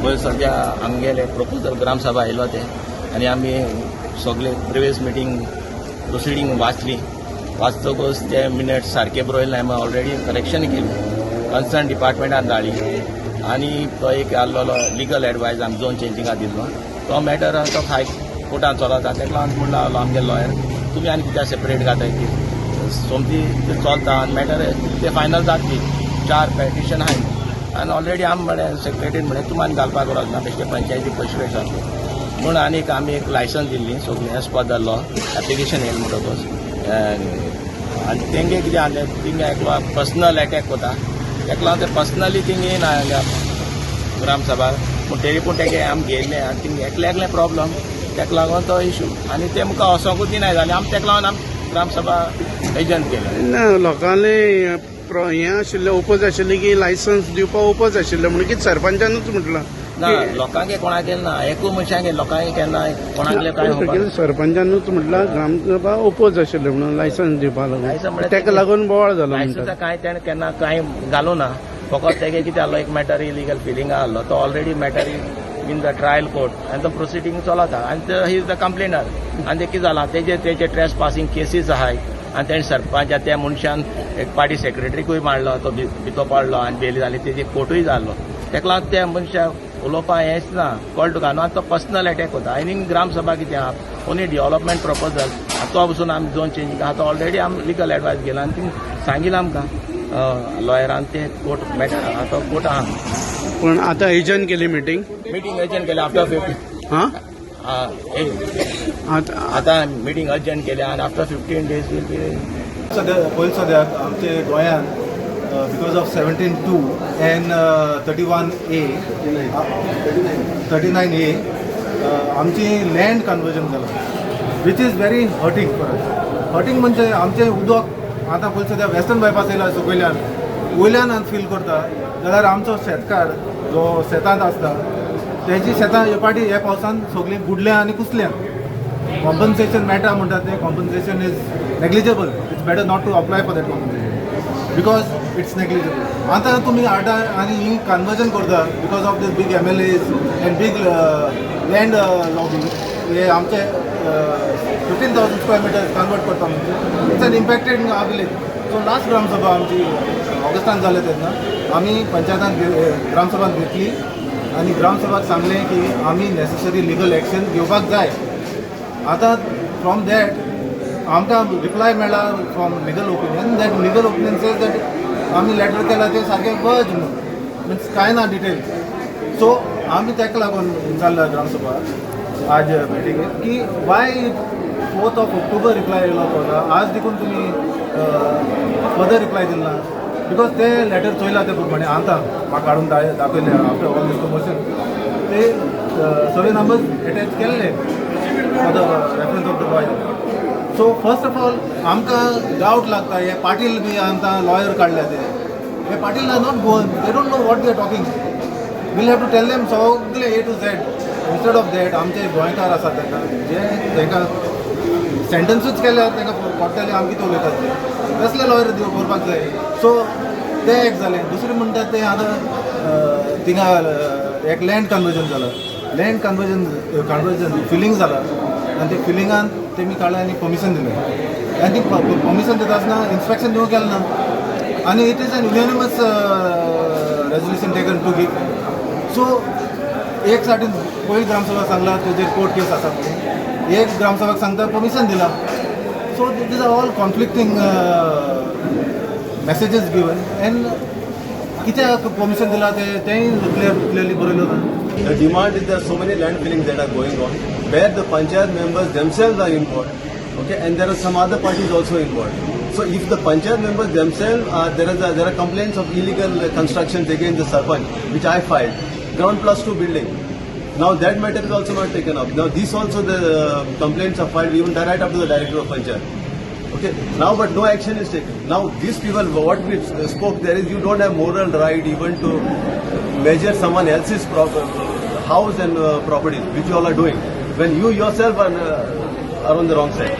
पळय सध्या आमगेले प्रपोजल ग्रामसभा आयलो ते आनी आमी सगळे प्रिवियस मिटींग प्रोसिडींग वाचतकच ते मिनट्स सारके बरयले आमी ऑलरेडी करेक्शन केली कन्सर्न डिपार्टमेंटान धाडली आनी तो एक आहलो लिगल एडवायज आमी झोन चेंजिंगाक दिल्लो तो मॅटर तो हाय कोर्टान चलता ताका लागून म्हणलो आहलो आमगे लॉयर तुमी आनी कित्याक सेपरेट घाताय ती सोमती चलता आनी मॅटर ते फायनल जातली 4 पेटिशन आहाय आनी ऑलरेडी आमी म्हळें सेक्रेटरीन म्हळें तुमी घालपाक गरज ना बेश्टे पंचायती पयशे म्हूण आनीक आमी एक लायसन्स दिल्ली सगळी as per the law application येयलें म्हणटकच आनी तेंगे कितें आहलें तिंगे एकलो पर्सनल अटॅक कोता ताका लागून ते पर्सनली थिंग येयना हांगा ग्रामसभा पूण तरी पूण तेगे आमी घेयल्लें आनी थिंग एकलें प्रॉब्लम ताका लागून तो इशू आनी ते मुखार वसोंकूच दिनाय जालें आमी ताका लागून आमी ग्रामसभा एजंट केलें लोकांले हें आशिल्लें ओपोज आशिल्लें की लायसन्स दिवपाक ओपोज आशिल्लें म्हणून कितें सरपंचानूच म्हटलां ना लोकांगे कोणाक केलें ना एकूय मनशांगे लोकांगे केन्ना कोणाकले कांय सरपंचानूच म्हटलां ग्रामसभा ओपोज आशिल्लें म्हणून लायसन्स दिवपाक लागून ताका लागून बोवाळ जालो लायसन्सा कांय तेणें केन्ना कांय घालूं ना फकत तेगे कितें आहलो एक मॅटर इलिगल फिलिंग आहलो तो already matter in the trial court आनी तो प्रोसिडींग चलता आनी ही इज द कंप्लेनर आनी ते कितें जालां तेजे ट्रेस पासींग केसीस आहाय आनी तेणें सरपंच त्या मनशान एक पार्टी सेक्रेटरीकूय मारलो तो भितो पाडलो आनी बेल जाली तेजी कोर्टूय जाल्लो ताका लागून त्या मनशाक उलोवपाक हेंच ना कळ्ळ तुका न्हू आनी तो पर्सनल अटॅक कोता आनी ग्रामसभा कितें आहा ओन्ली डेव्हलपमेंट प्रपोजल तो पसून आमी झोन चेंजींग आतां ऑलरेडी आमी लिगल एडवायस गेला आनी थिंग सांगिल्लें आमकां लॉयरान ते कोर्ट मॅटर आतां कोर्ट आहा पूण आतां एजंट केली मिटींग एजंट केली आफ्टर 50 हां आतां मिटींग अर्जंट केल्या आनी आफ्टर 15 days वील बी पयलीं सद्याक आमचे गोंयांत because of 17(2) end 31A 39A आमची लँड कन्वर्जन जालां which is very hurting for us hurting म्हणजे आमचें उदक आतां पयलीं सद्याक वेस्टर्न बायपास येयला सकयल्यान वयल्यान फील करता जाल्यार आमचो शेतकार जो शेतांत आसता तेजी शेतां हे पाटी हे पावसान सगळीं बुडल्या आनी कुसल्या कॉम्पन्सेशन मेळटा म्हणटात ते compensation is negligible it's better not to apply for that compensation because it's negligible आतां तुमी हाडटा आनी ही कन्वर्जन करता because of these big MLAs and big land lobby हे आमचे 15,000 स्क्वेअर मिटर्स कन्वर्ट करता म्हणजे it's an impacted village so last gram sabha आमची ऑगस्टान जाले तेन्ना आमी पंचायतान ग्रामसभान घेतली आनी ग्रामसभाक सांगलें की आमी नेसेसरी लिगल एक्शन घेवपाक जाय आतां फ्रॉम दॅट आमकां रिप्लाय मेळ्ळा from legal opinion that legal opinion says that आमी लेटर केला ते सारकें वज म्हणून मिन्स कांय ना डिटेल सो आमी ताका लागून जाल्लो ग्रामसभा आज मिटिंगेक की Y 4th of October reply येयलो पळय आज देखून तुमी फर्दर रिप्लाय दिलना बिकॉज ते लेटर चोयला ते प्रमाणे आतां म्हाका काडून दाखयले आफ्टर ऑल दीस कमर्शन ते सर्वे नंबर्स एटॅच केल्ले for the reference of the lawyer so first of all आमकां डावट लागता हे पाटील बी आतां लॉयर काडले ते हे Patil are not Goan they don't know what they are talking will have to tell them सगळे A to Z instead of that आमचे गोंयकार आसात ताका जे ताका सेंटन्सूच केल्यार ताका कोर्टाले आमी कितें उलयतात ते तसले लॉयर करपाक जाय सो ते एक जालें दुसरें म्हणटात ते आतां थिंगा एक लँड कन्वर्जन जालां लँड कन्वर्जन फिलिंग जालां आनी ते फिलिंगान तेमी काडलें आनी परमिशन दिलें आनी ती परमिशन दिता आसतना इन्स्पेक्शन दिवंक गेलें ना आनी it is an unanimous resolution taken to give so एक सायडीन पयली ग्रामसभा सांगला तेजेर कोर्ट केस आसा म्हणून एक ग्रामसभाक सांगता परमिशन दिला so these are all conflicting messages given and कित्याक परमिशन दिला तेय क्लियरली बरयलो ना. The demand is there are so many land fillings that are going on where the panchayat members themselves are involved, okay, and there are some other parties also involved. So if the panchayat members themselves there are complaints of illegal constructions against the sarpanch, which I filed, ground plus 2 building. Now that matter is also not taken up. Now this also the complaints are filed even right up to the director of panchayat. Okay. Now, but no action is taken. Now, these people, what we spoke there is, you don't have moral right even to measure someone else's house and properties, which you all are doing, when you yourself are on the wrong side.